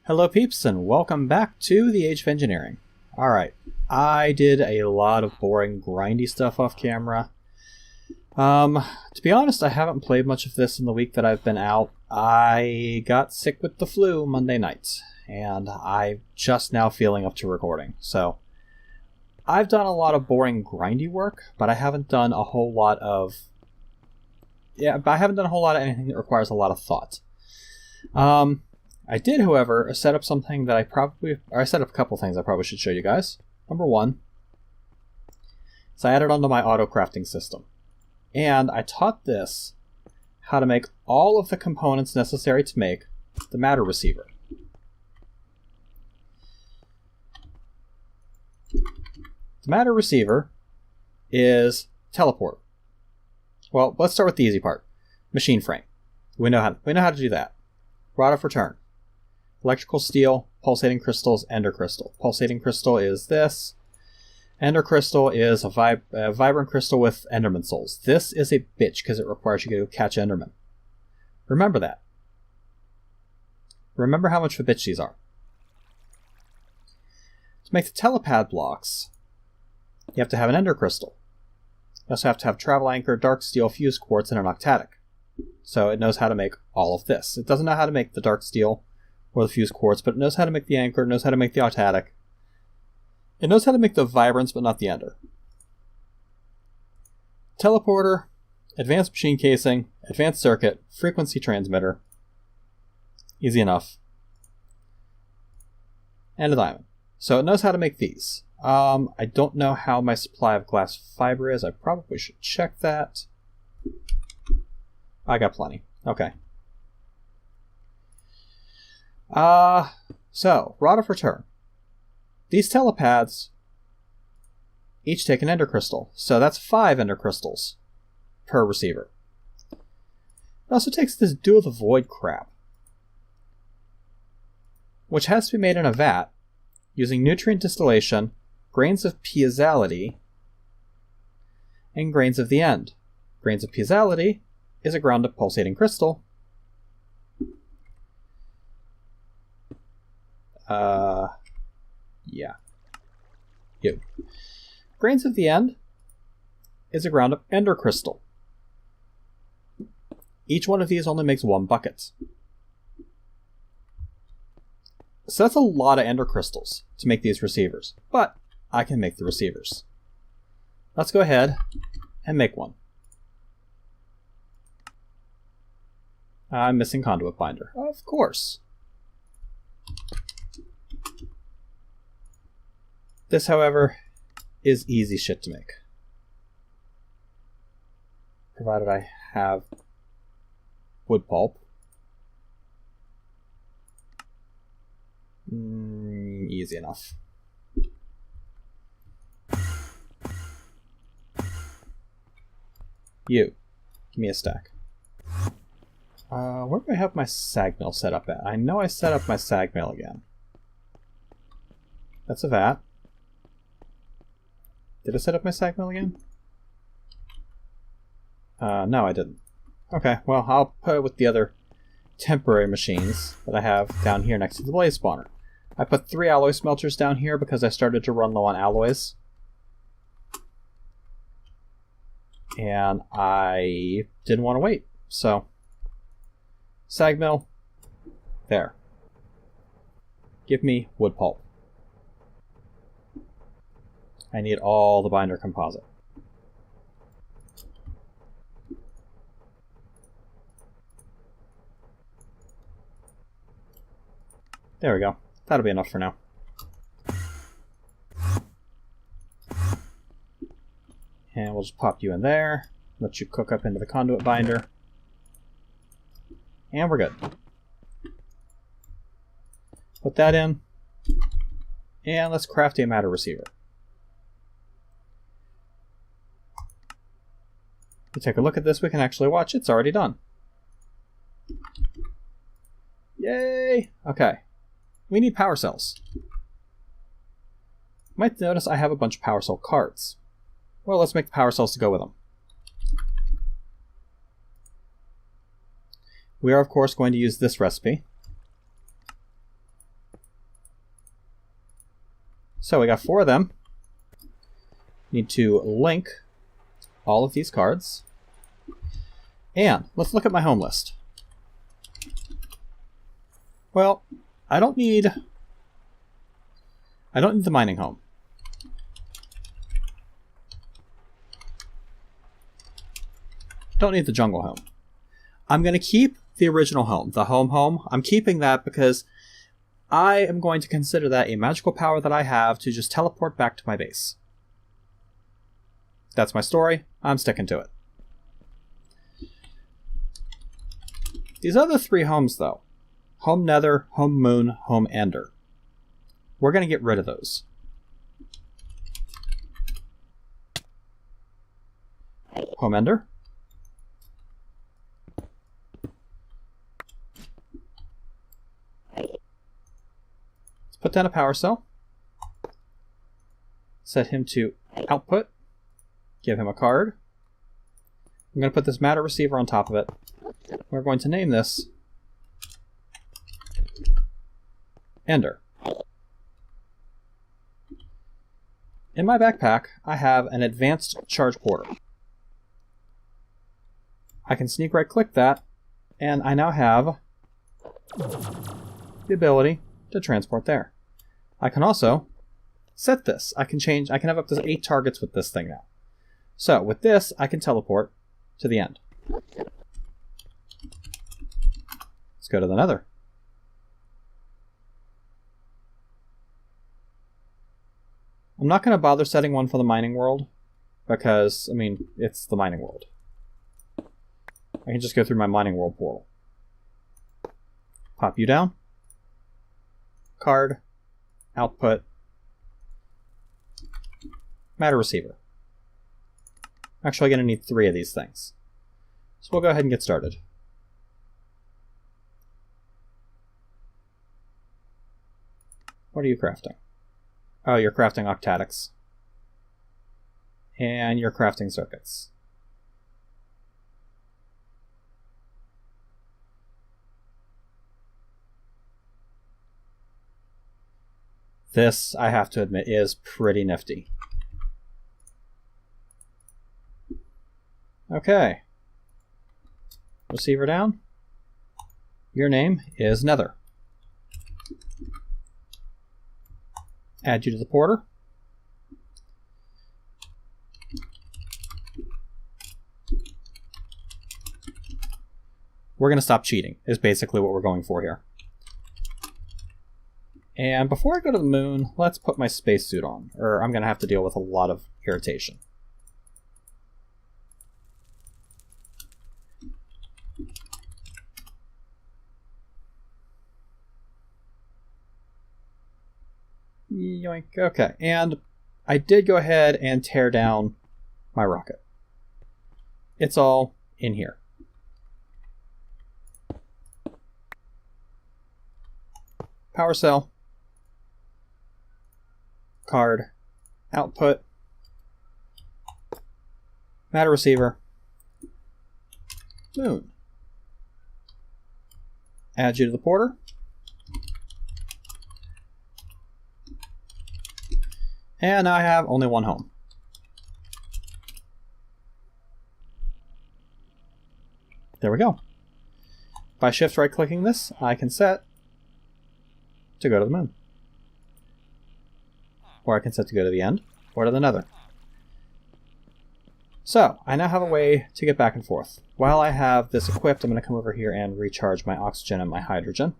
Hello peeps and welcome back to the Age of Engineering. Alright, I did a lot of boring grindy stuff off camera. To be honest, I haven't played much of this in the week that I've been out. I got sick with the flu Monday night, and I'm just now feeling up to recording. So, I've done a lot of boring grindy work, but I haven't done a whole lot of... anything that requires a lot of thought. I did, however, set up something that I set up a couple things I probably should show you guys. Number one, so I added onto my auto crafting system. And I taught this how to make all of the components necessary to make the matter receiver. The matter receiver is teleporter. Well, let's start with the easy part. Machine frame. We know how to do that. Rod of return. Electrical steel, pulsating crystals, ender crystal. Pulsating crystal is this. Ender crystal is a vibrant crystal with enderman souls. This is a bitch because it requires you to catch enderman. Remember that. Remember how much of a bitch these are. To make the telepad blocks, you have to have an ender crystal. You also have to have travel anchor, dark steel, fuse quartz, and an octatic. So it knows how to make all of this. It doesn't know how to make the dark steel or the fuse quartz, but it knows how to make the anchor, it knows how to make the octatic. It knows how to make the vibrance, but not the ender. Teleporter, advanced machine casing, advanced circuit, frequency transmitter. Easy enough. And a diamond. So it knows how to make these. I don't know how my supply of glass fiber is. I probably should check that. I got plenty. Okay. So, Rod of Return. These telepads each take an ender crystal, so that's 5 ender crystals per receiver. It also takes this Dew of the Void crap, which has to be made in a vat using nutrient distillation, grains of piezoality, and grains of the end. Grains of piezoality is a ground up pulsating crystal. Grains of the end is a ground up ender crystal. Each one of these only makes 1 bucket. So that's a lot of ender crystals to make these receivers, but I can make the receivers. Let's go ahead and make one. I'm missing conduit binder. Of course. This, however, is easy shit to make. Provided I have wood pulp. Easy enough. You. Give me a stack. Where do I have my sag mill set up at? I know I set up my sag mill again. That's a vat. Did I set up my sag mill again? No, I didn't. Okay, well, I'll put it with the other temporary machines that I have down here next to the blaze spawner. I put 3 alloy smelters down here because I started to run low on alloys. And I didn't want to wait, so... Sag mill. There. Give me wood pulp. I need all the binder composite. There we go. That'll be enough for now. And we'll just pop you in there. Let you cook up into the conduit binder. And we're good. Put that in. And let's craft a matter receiver. We take a look at this, we can actually watch. It's already done. Yay! Okay. We need power cells. You might notice I have a bunch of power cell cards. Well, let's make the power cells to go with them. We are, of course, going to use this recipe. So we got 4 of them. Need to link all of these cards. And let's look at my home list. Well, I don't need the mining home. Don't need the jungle home. I'm going to keep the original home, the home. I'm keeping that because I am going to consider that a magical power that I have to just teleport back to my base. That's my story. I'm sticking to it. These other 3 homes, though, Home Nether, Home Moon, Home Ender, we're going to get rid of those. Home Ender. Let's put down a power cell. Set him to output. Give him a card. I'm going to put this matter receiver on top of it. We're going to name this Ender. In my backpack, I have an advanced charge porter. I can sneak right click that, and I now have the ability to transport there. I can also set this. I can have up to 8 targets with this thing now. So with this, I can teleport to the end. Let's go to the Nether. I'm not going to bother setting one for the mining world because, I mean, it's the mining world. I can just go through my mining world portal. Pop you down. Card. Output. Matter receiver. Actually, I'm going to need 3 of these things. So we'll go ahead and get started. What are you crafting? Oh, you're crafting octatics. And you're crafting circuits. This, I have to admit, is pretty nifty. Okay. Receiver down. Your name is Nether. Add you to the porter. We're going to stop cheating, is basically what we're going for here. And before I go to the moon, let's put my spacesuit on, or I'm going to have to deal with a lot of irritation. Yoink. Okay, and I did go ahead and tear down my rocket. It's all in here. Power cell. Card. Output. Matter receiver. Moon. Add you to the porter. And now I have only 1 home. There we go. By shift right clicking this, I can set to go to the moon. Or I can set to go to the end, or to the Nether. So, I now have a way to get back and forth. While I have this equipped, I'm going to come over here and recharge my oxygen and my hydrogen.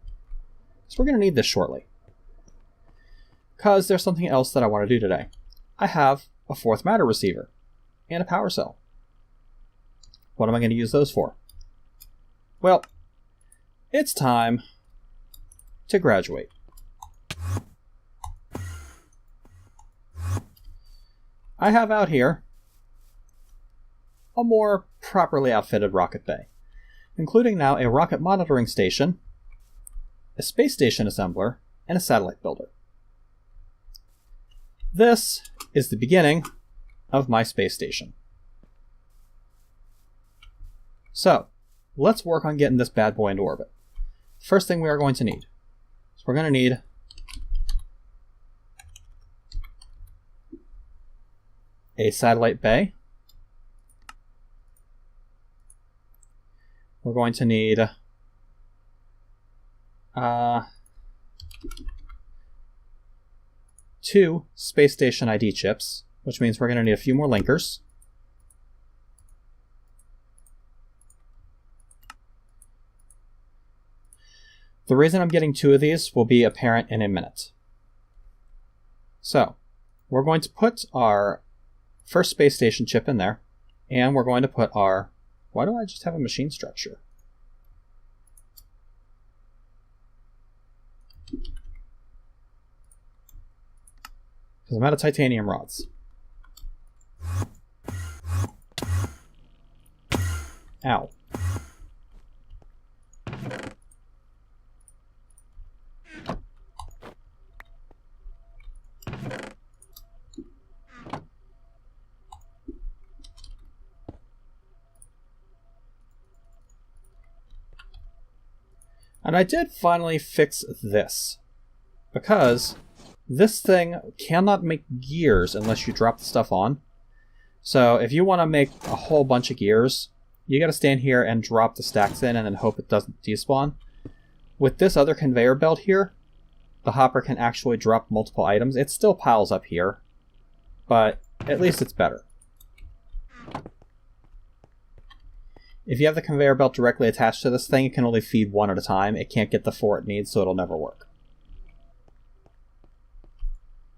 So we're going to need this shortly. Because there's something else that I want to do today. I have a 4th matter receiver and a power cell. What am I going to use those for? Well, it's time to graduate. I have out here a more properly outfitted rocket bay, including now a rocket monitoring station, a space station assembler, and a satellite builder. This is the beginning of my space station. So, let's work on getting this bad boy into orbit. First thing we are going to need is we're going to need a satellite bay. We're going to need 2 space station ID chips, which means we're going to need a few more linkers. The reason I'm getting 2 of these will be apparent in a minute. So, we're going to put our first space station chip in there, and we're going to put our... Why do I just have a machine structure? Because I'm out of titanium rods. Ow. And I did finally fix this, because this thing cannot make gears unless you drop the stuff on. So if you want to make a whole bunch of gears, you got to stand here and drop the stacks in and then hope it doesn't despawn. With this other conveyor belt here, the hopper can actually drop multiple items. It still piles up here, but at least it's better. If you have the conveyor belt directly attached to this thing, it can only feed 1 at a time. It can't get the 4 it needs, so it'll never work.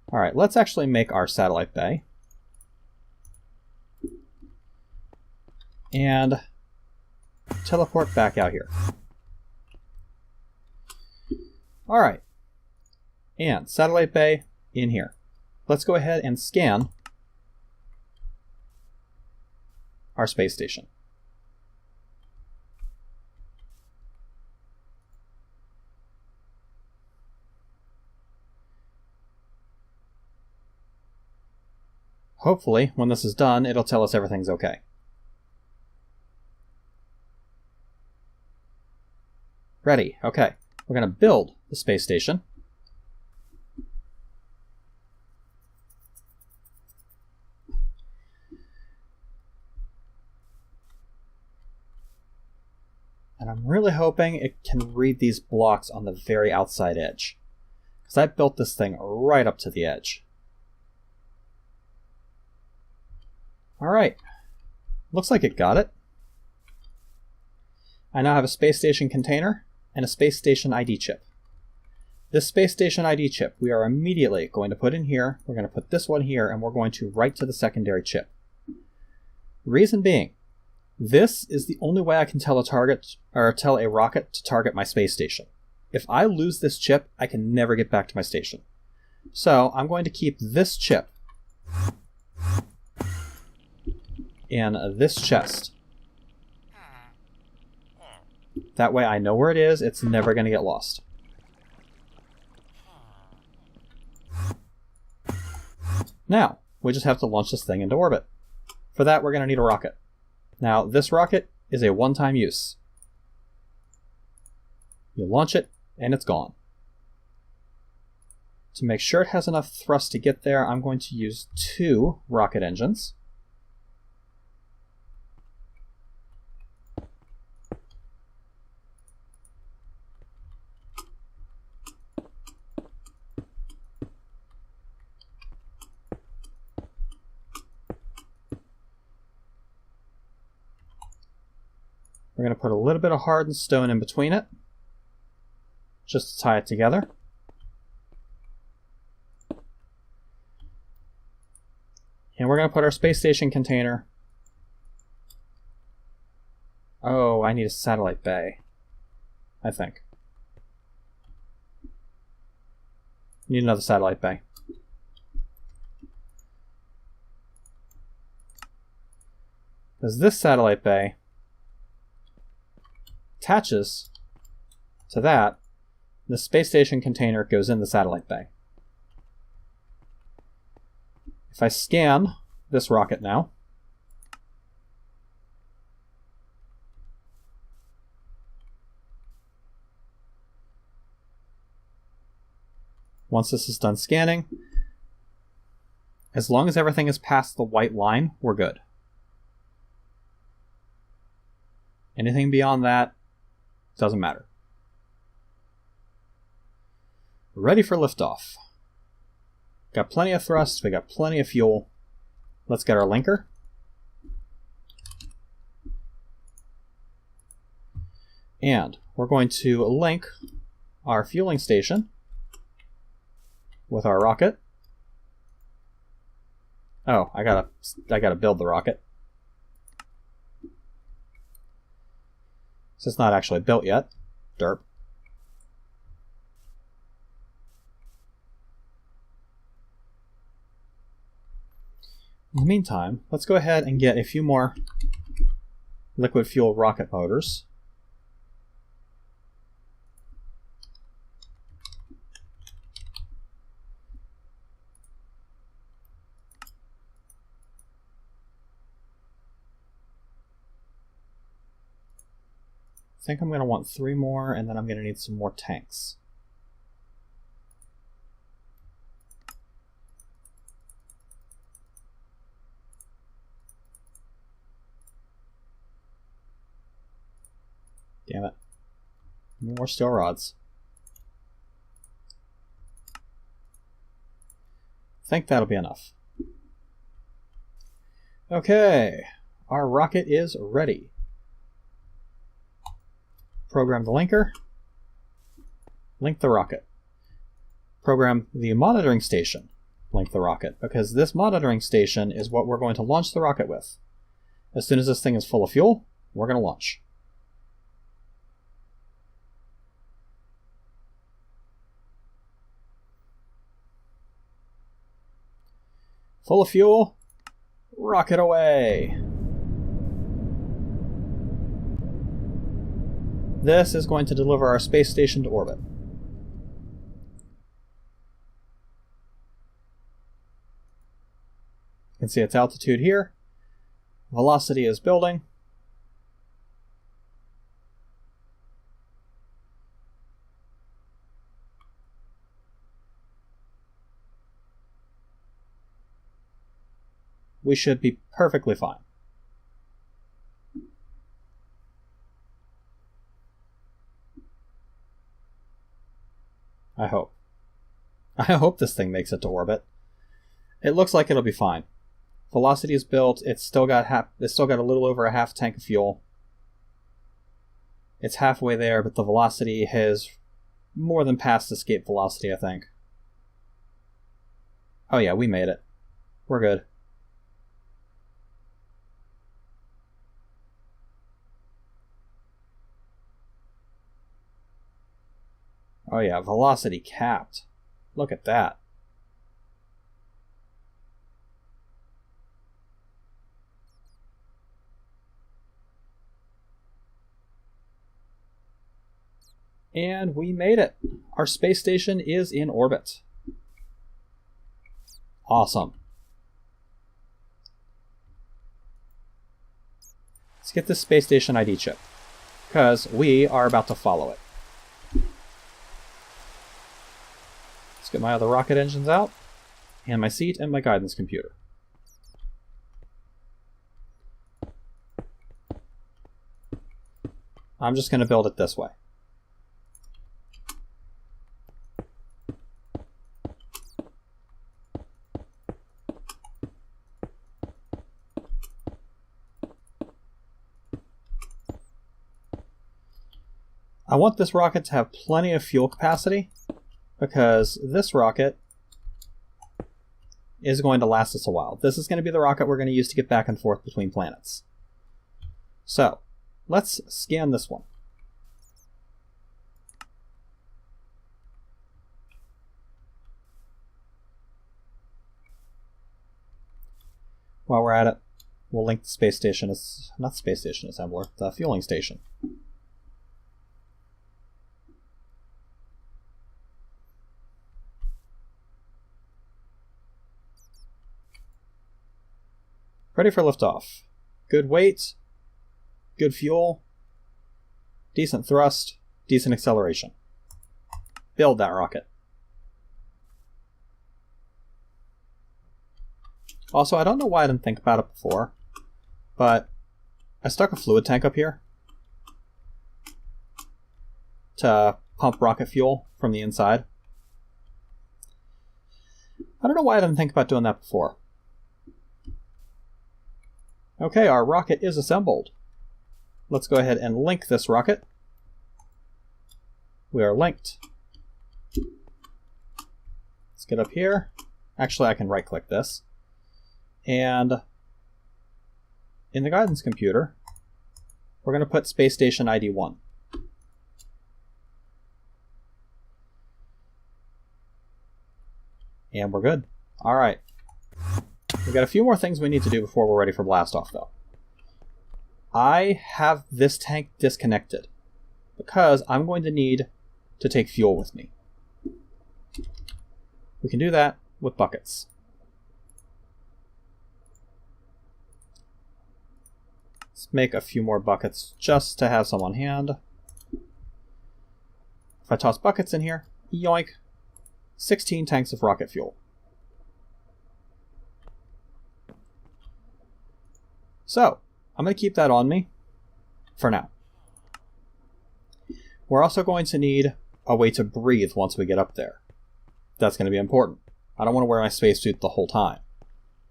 Alright, let's actually make our satellite bay. And teleport back out here. Alright. And satellite bay in here. Let's go ahead and scan our space station. Hopefully, when this is done, it'll tell us everything's okay. Ready. Okay. We're going to build the space station. And I'm really hoping it can read these blocks on the very outside edge, because I built this thing right up to the edge. Alright, looks like it got it. I now have a space station container and a space station ID chip. This space station ID chip we are immediately going to put in here. We're going to put this one here, and we're going to write to the secondary chip. Reason being, this is the only way I can tell a rocket to target my space station. If I lose this chip, I can never get back to my station. So I'm going to keep this chip in this chest. That way I know where it is, it's never going to get lost. Now, we just have to launch this thing into orbit. For that, we're going to need a rocket. Now, this rocket is a one-time use. You launch it, and it's gone. To make sure it has enough thrust to get there, I'm going to use 2 rocket engines. We're going to put a little bit of hardened stone in between it, just to tie it together. And we're going to put our space station container. Oh, I need a satellite bay, I think. Need another satellite bay. Because this satellite bay attaches to that. The space station container goes in the satellite bay. If I scan this rocket now, once this is done scanning, As long as everything is past the white line, we're good. Anything beyond that doesn't matter. Ready for liftoff. Got plenty of thrust, we got plenty of fuel. Let's get our linker. And we're going to link our fueling station with our rocket. Oh, I gotta build the rocket. So it's not actually built yet. Derp. In the meantime, let's go ahead and get a few more liquid fuel rocket motors. I think I'm going to want 3 more, and then I'm going to need some more tanks. Damn it. More steel rods. I think that'll be enough. Okay, our rocket is ready. Program the linker. Link the rocket. Program the monitoring station. Link the rocket, because this monitoring station is what we're going to launch the rocket with. As soon as this thing is full of fuel, we're going to launch. Full of fuel, rocket away! This is going to deliver our space station to orbit. You can see its altitude here. Velocity is building. We should be perfectly fine. I hope. I hope this thing makes it to orbit. It looks like it'll be fine. Velocity is built. It's still got a little over a half tank of fuel. It's halfway there, but the velocity has more than passed escape velocity, I think. Oh yeah, we made it. We're good. Oh yeah, velocity capped. Look at that. And we made it. Our space station is in orbit. Awesome. Let's get this space station ID chip, because we are about to follow it. Let's get my other rocket engines out, and my seat and my guidance computer. I'm just going to build it this way. I want this rocket to have plenty of fuel capacity, because this rocket is going to last us a while. This is going to be the rocket we're going to use to get back and forth between planets. So, let's scan this one. While we're at it, we'll link the space station, not space station assembler, the fueling station. Ready for liftoff. Good weight, good fuel, decent thrust, decent acceleration. Build that rocket. Also, I don't know why I didn't think about it before, but I stuck a fluid tank up here to pump rocket fuel from the inside. I don't know why I didn't think about doing that before. Okay, our rocket is assembled. Let's go ahead and link this rocket. We are linked. Let's get up here. Actually, I can right-click this. And in the guidance computer, we're going to put Space Station ID 1. And we're good. All right. We've got a few more things we need to do before we're ready for blastoff, though. I have this tank disconnected because I'm going to need to take fuel with me. We can do that with buckets. Let's make a few more buckets just to have some on hand. If I toss buckets in here, yoink, 16 tanks of rocket fuel. So, I'm going to keep that on me for now. We're also going to need a way to breathe once we get up there. That's going to be important. I don't want to wear my spacesuit the whole time.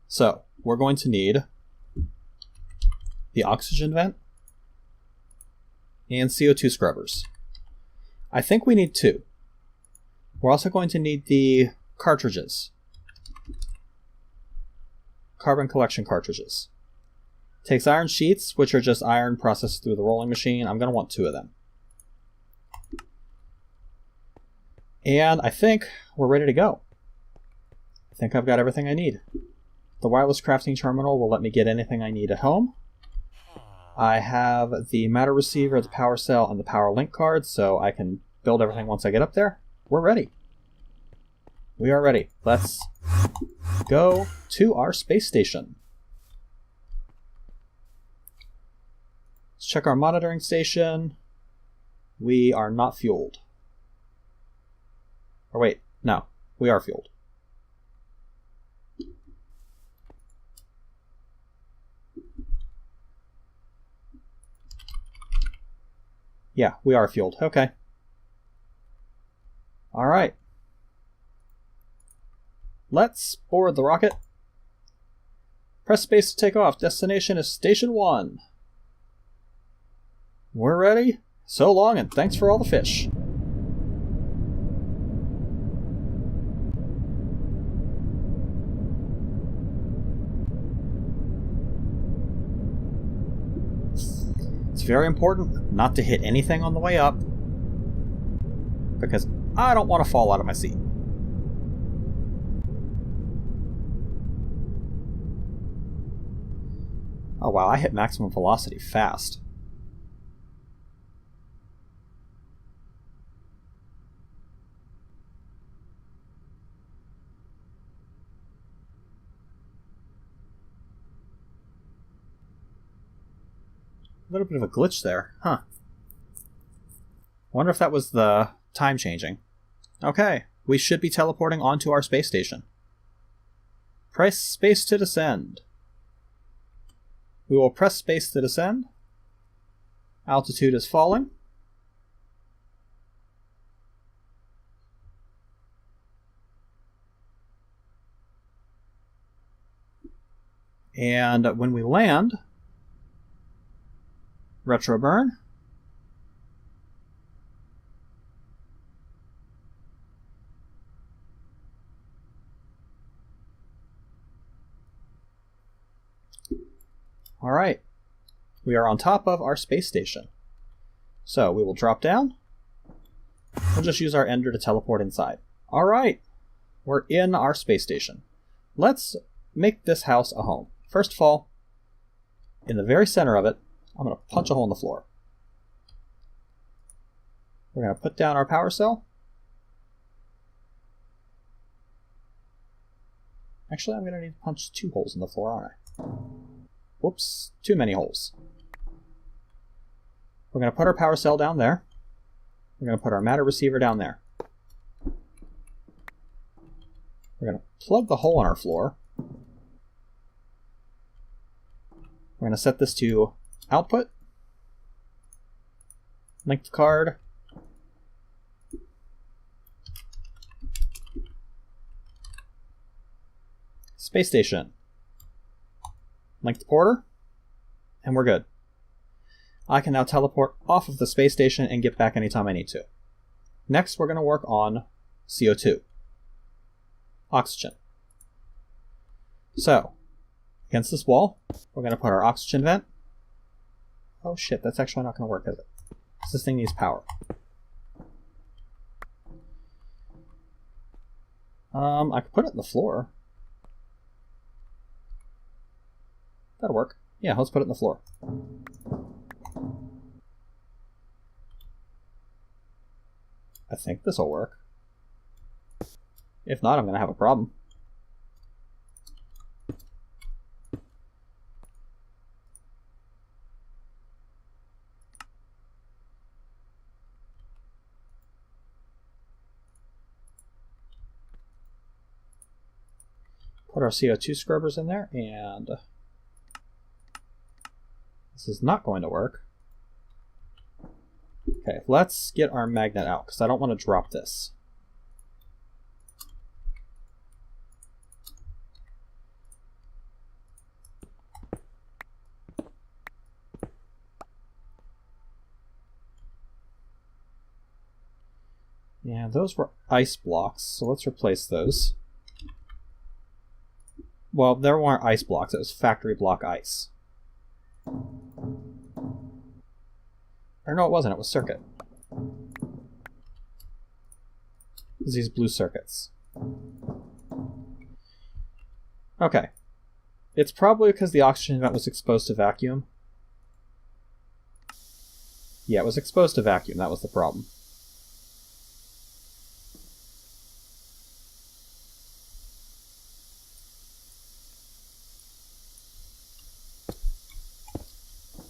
So, we're going to need the oxygen vent and CO2 scrubbers. I think we need 2. We're also going to need the cartridges. Carbon collection cartridges. Takes iron sheets, which are just iron processed through the rolling machine. I'm going to want 2 of them. And I think we're ready to go. I think I've got everything I need. The wireless crafting terminal will let me get anything I need at home. I have the matter receiver, the power cell, and the power link card, so I can build everything once I get up there. We're ready. We are ready. Let's go to our space station. Let's check our monitoring station. We are not fueled. Or wait, no, we are fueled. Yeah, we are fueled. Okay. All right. Let's board the rocket. Press space to take off. Destination is Station 1. We're ready. So long, and thanks for all the fish. It's very important not to hit anything on the way up, because I don't want to fall out of my seat. Oh wow, I hit maximum velocity fast. A little bit of a glitch there, huh? Wonder if that was the time changing. Okay, we should be teleporting onto our space station. Press space to descend. We will press space to descend. Altitude is falling. And when we land, retro burn. All right, we are on top of our space station. So we will drop down. We'll just use our ender to teleport inside. All right, we're in our space station. Let's make this house a home. First of all, in the very center of it, I'm going to punch a hole in the floor. We're going to put down our power cell. Actually, I'm going to need to punch 2 holes in the floor, aren't I? Whoops, too many holes. We're going to put our power cell down there. We're going to put our matter receiver down there. We're going to plug the hole in our floor. going to set this to output. Length card. Space station. Length porter. And we're good. I can now teleport off of the space station and get back anytime I need to. Next, we're going to work on CO2. Oxygen. So, against this wall, we're going to put our oxygen vent. Oh shit, that's actually not going to work, is it? Because this thing needs power. I could put it in the floor. That'll work. Yeah, let's put it in the floor. I think this will work. If not, I'm going to have a problem. Put our CO2 scrubbers in there, and this is not going to work. Okay, let's get our magnet out, because I don't want to drop this. Yeah, those were ice blocks, so let's replace those. Well, there weren't ice blocks, it was factory block ice. Or no, it wasn't, it was circuit. It was these blue circuits. Okay. It's probably because the oxygen vent was exposed to vacuum. Yeah, it was exposed to vacuum, that was the problem.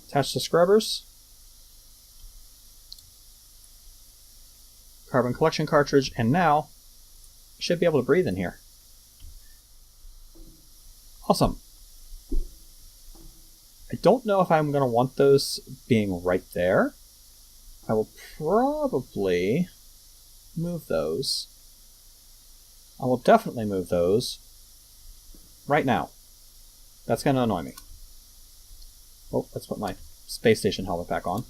Attach the scrubbers. Carbon collection cartridge, and now I should be able to breathe in here. Awesome. I don't know if I'm going to want those being right there. I will probably move those. I will definitely move those right now. That's going to annoy me. Oh, let's put my space station helmet back on.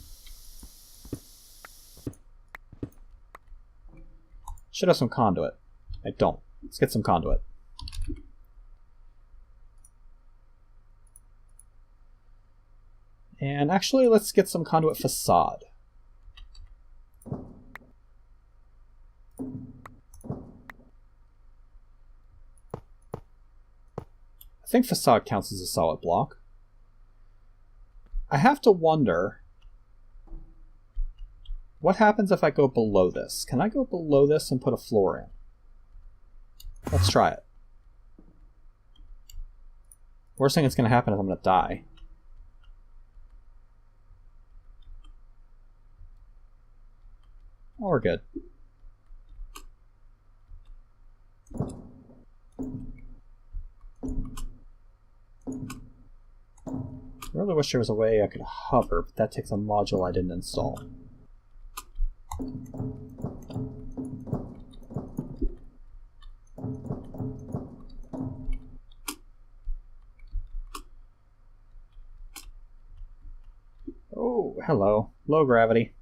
Should have some conduit. I don't. Let's get some conduit. And actually, let's get some conduit facade. I think facade counts as a solid block. I have to wonder, what happens if I go below this? Can I go below this and put a floor in? Let's try it. Worst thing that's going to happen is I'm going to die. Oh, we're good. I really wish there was a way I could hover, but that takes a module I didn't install. Oh, hello. Low gravity.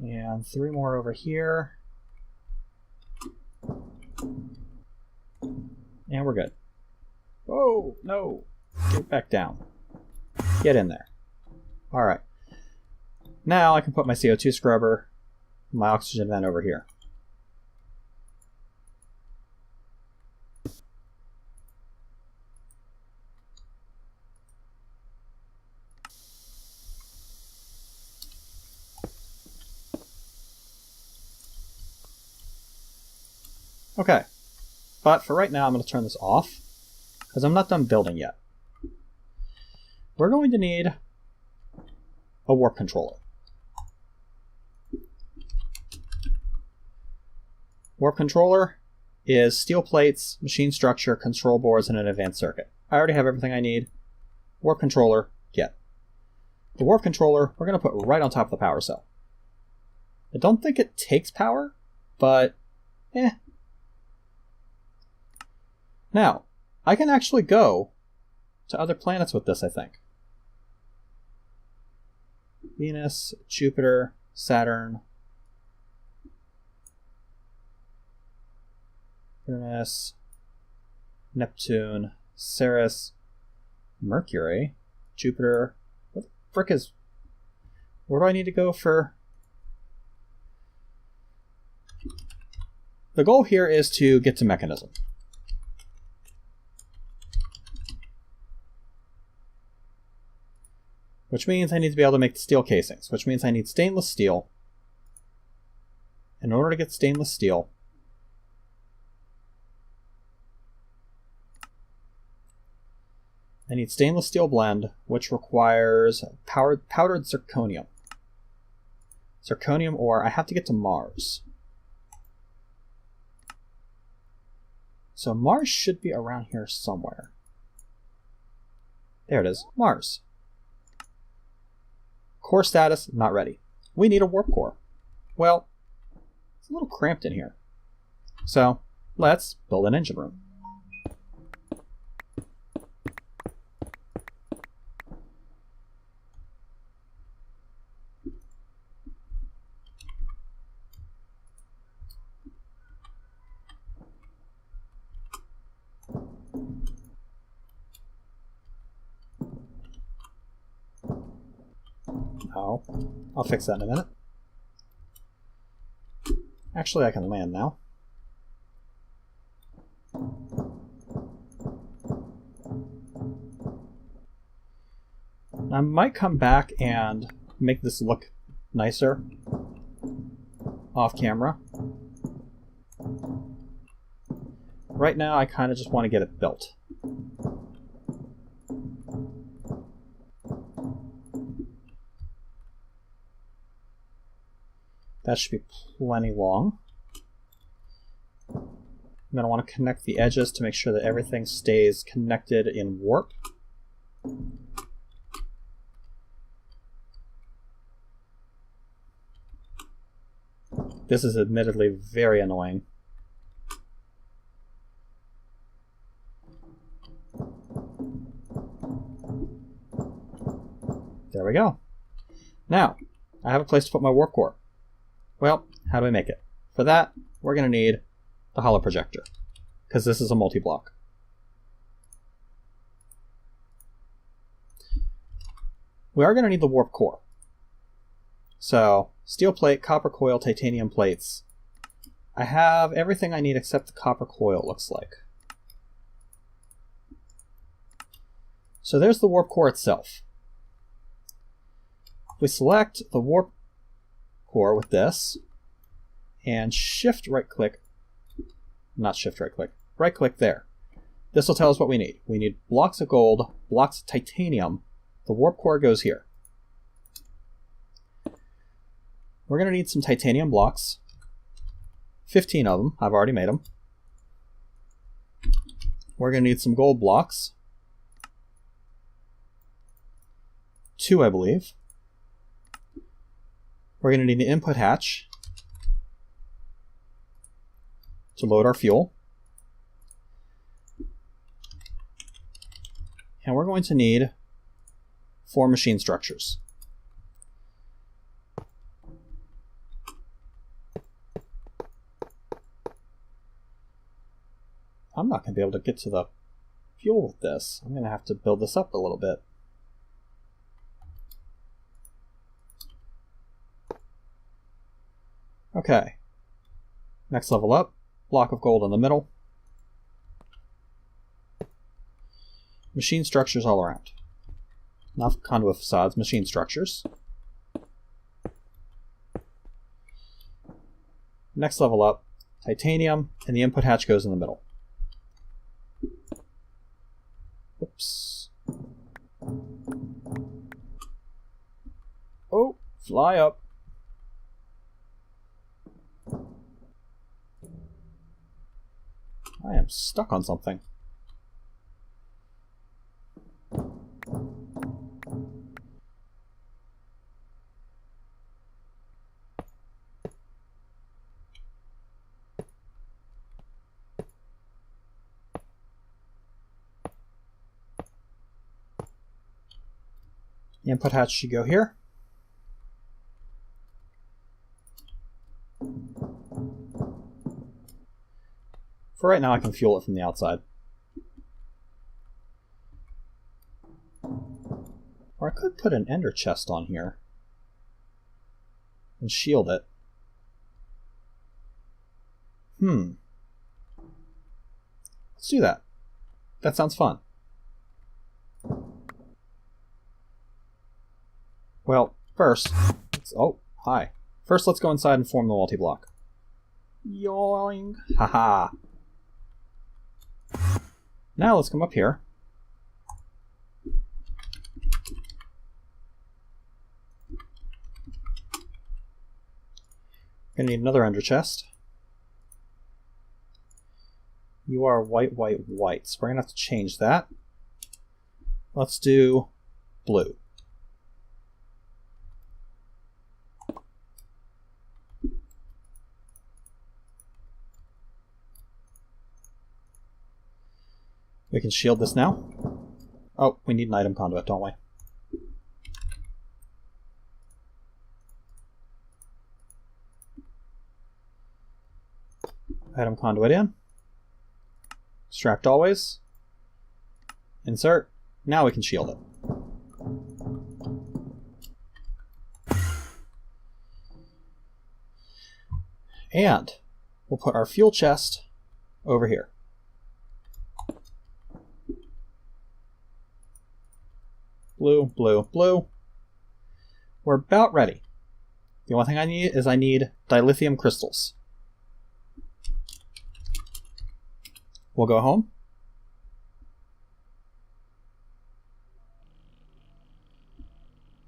And 3 more over here. And we're good. Whoa, no. Get back down. Get in there. Alright. Now I can put my CO2 scrubber, my oxygen vent over here. Okay. But for right now, I'm going to turn this off because I'm not done building yet. We're going to need a warp controller. Warp controller is steel plates, machine structure, control boards, and an advanced circuit. I already have everything I need. Warp controller, get. The warp controller, we're going to put right on top of the power cell. I don't think it takes power, but Now, I can actually go to other planets with this, I think. Venus, Jupiter, Saturn, Uranus, Neptune, Ceres, Mercury, Jupiter. What the frick is... Where do I need to go for... The goal here is to get to mechanism. Which means I need to be able to make the steel casings, which means I need stainless steel. In order to get stainless steel, I need stainless steel blend, which requires powdered zirconium. Zirconium ore, I have to get to Mars. So Mars should be around here somewhere. There it is, Mars. Core status, not ready. We need a warp core. Well, it's a little cramped in here. So, let's build an engine room. Oh, I'll fix that in a minute. Actually, I can land now. I might come back and make this look nicer off camera. Right now, I kind of just want to get it built. That should be plenty long. I'm going to want to connect the edges to make sure that everything stays connected in warp. This is admittedly very annoying. There we go. Now, I have a place to put my warp core. Well, how do we make it? For that, we're going to need the holo projector, because this is a multi-block. We are going to need the warp core. So, steel plate, copper coil, titanium plates. I have everything I need except the copper coil, it looks like. So there's the warp core itself. We select the warp core with this, and shift right click, not shift right click, right click there. This will tell us what we need. We need blocks of gold, blocks of titanium. The warp core goes here. We're going to need some titanium blocks, 15 of them, I've already made them. We're going to need some gold blocks, 2 I believe. We're going to need an input hatch to load our fuel. And we're going to need 4 machine structures. I'm not going to be able to get to the fuel with this. I'm going to have to build this up a little bit. Okay, next level up, block of gold in the middle. Machine structures all around. Not conduit facades, machine structures. Next level up, titanium, and the input hatch goes in the middle. Oops. Oh, fly up. I am stuck on something. The input hatch should go here. For right now, I can fuel it from the outside. Or I could put an ender chest on here and shield it. Let's do that. That sounds fun. Well, first, oh, hi. First, let's go inside and form the multi-block. Yoing. Haha. Now let's come up here. Gonna need another ender chest. You are white, white, white. So we're gonna have to change that. Let's do blue. We can shield this now. Oh, we need an item conduit, don't we? Item conduit in. Extract always. Insert. Now we can shield it. And we'll put our fuel chest over here. Blue, blue, blue. We're about ready. The only thing I need is dilithium crystals. We'll go home.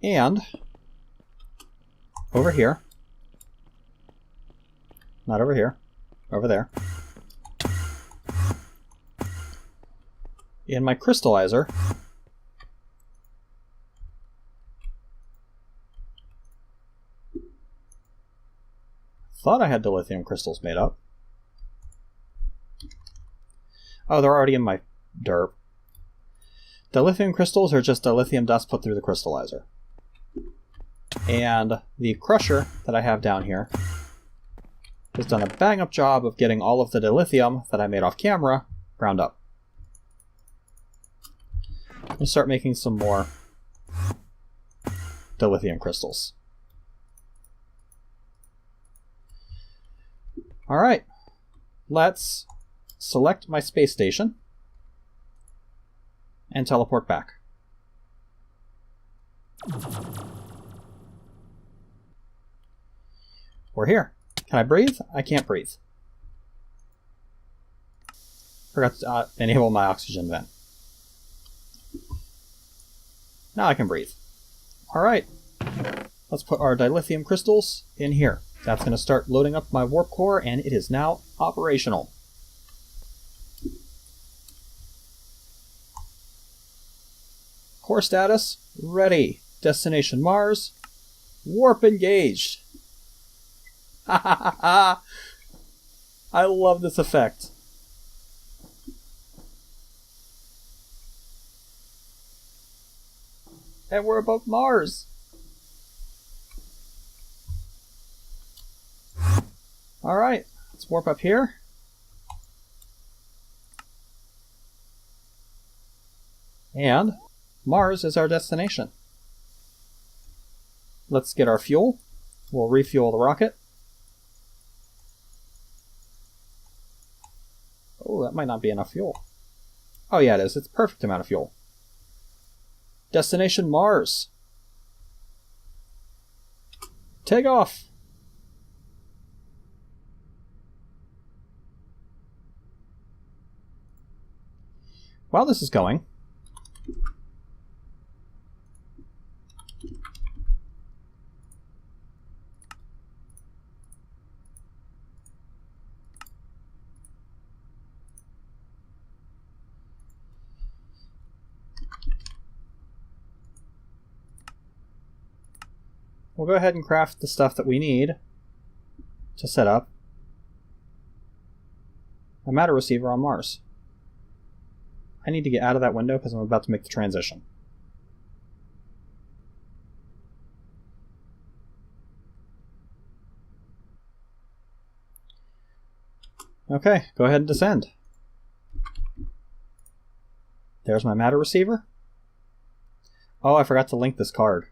And over here. Not over here. Over there. In my crystallizer, thought I had dilithium crystals made up. Oh, they're already in my derp. Dilithium crystals are just dilithium dust put through the crystallizer. And the crusher that I have down here has done a bang-up job of getting all of the dilithium that I made off camera ground up. I'm going to start making some more dilithium crystals. Alright, let's select my space station and teleport back. We're here. Can I breathe? I can't breathe. Forgot to enable my oxygen vent. Now I can breathe. Alright, let's put our dilithium crystals in here. That's going to start loading up my warp core, and it is now operational. Core status, ready. Destination Mars. Warp engaged. Ha ha ha ha! I love this effect. And we're above Mars. Alright, let's warp up here. And Mars is our destination. Let's get our fuel. We'll refuel the rocket. Oh, that might not be enough fuel. Oh yeah, it is. It's a perfect amount of fuel. Destination Mars. Take off. While this is going, we'll go ahead and craft the stuff that we need to set up a matter receiver on Mars. I need to get out of that window because I'm about to make the transition. Okay, go ahead and descend. There's my matter receiver. Oh, I forgot to link this card.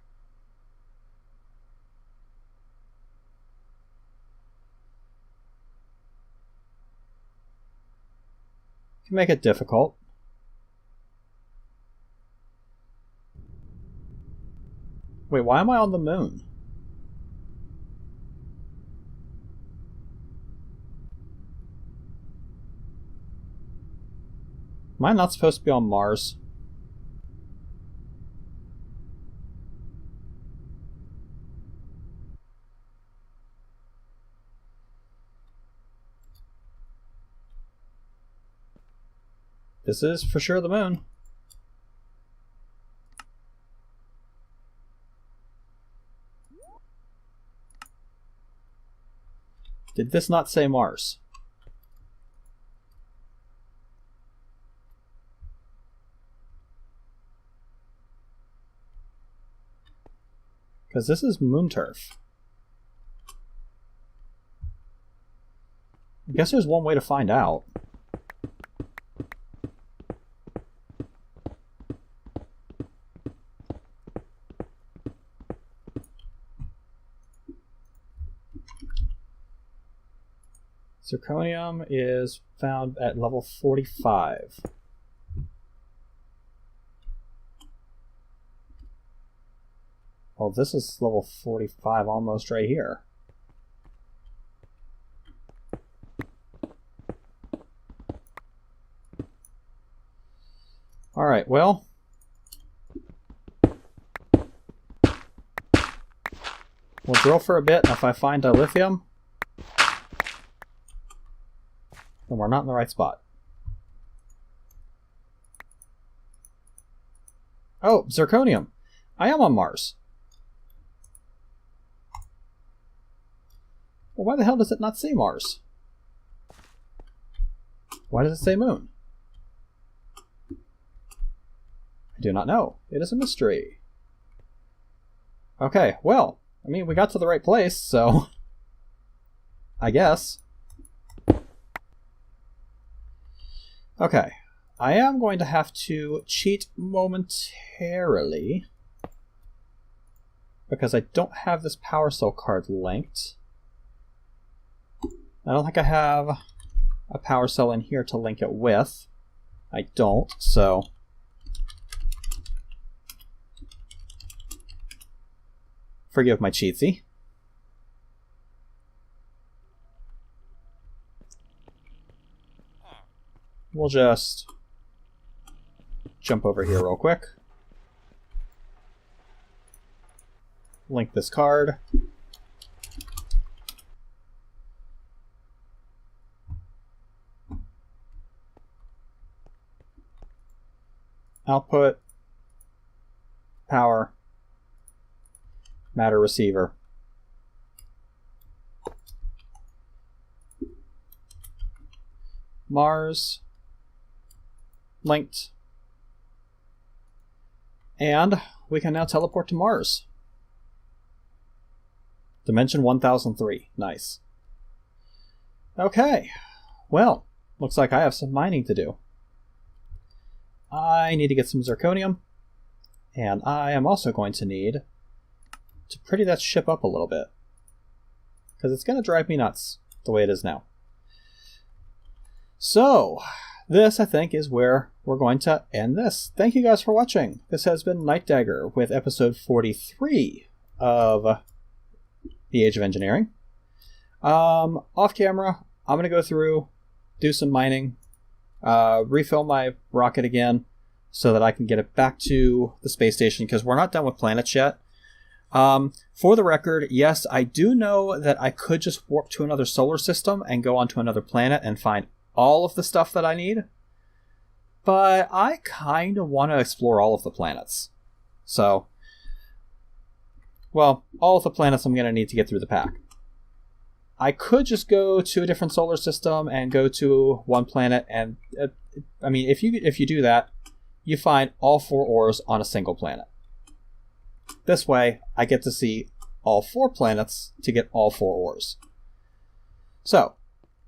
Can make it difficult. Wait, why am I on the moon? Am I not supposed to be on Mars? This is for sure the moon. Did this not say Mars? Because this is moon turf. I guess there's one way to find out. Zirconium is found at level 45. Well, this is level 45 almost right here. Alright, well, we'll drill for a bit, and if I find dilithium, then we're not in the right spot. Oh, zirconium. I am on Mars. Well, why the hell does it not say Mars? Why does it say moon? I do not know. It is a mystery. Okay, well, I mean, we got to the right place, so I guess. Okay, I am going to have to cheat momentarily because I don't have this power cell card linked. I don't think I have a power cell in here to link it with. I don't, so forgive my cheatsy. We'll just jump over here real quick. Link this card. Output, power, matter receiver. Mars, linked. And we can now teleport to Mars. Dimension 1003. Nice. Okay. Well, looks like I have some mining to do. I need to get some zirconium, and I am also going to need to pretty that ship up a little bit, because it's going to drive me nuts the way it is now. So, this, I think, is where we're going to end this. Thank you guys for watching. This has been Night Dagger with episode 43 of The Age of Engineering. Off camera, I'm going to go through, do some mining, refill my rocket again so that I can get it back to the space station, because we're not done with planets yet. For the record, yes, I do know that I could just warp to another solar system and go onto another planet and find all of the stuff that I need, but I kind of want to explore all of the planets. So well, all of the planets I'm going to need to get through the pack. I could just go to a different solar system and go to one planet, and I mean, if you do that, you find all 4 ores on a single planet. This way, I get to see all 4 planets to get all 4 ores. So,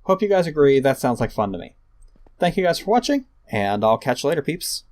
hope you guys agree. That sounds like fun to me. Thank you guys for watching, and I'll catch you later, peeps.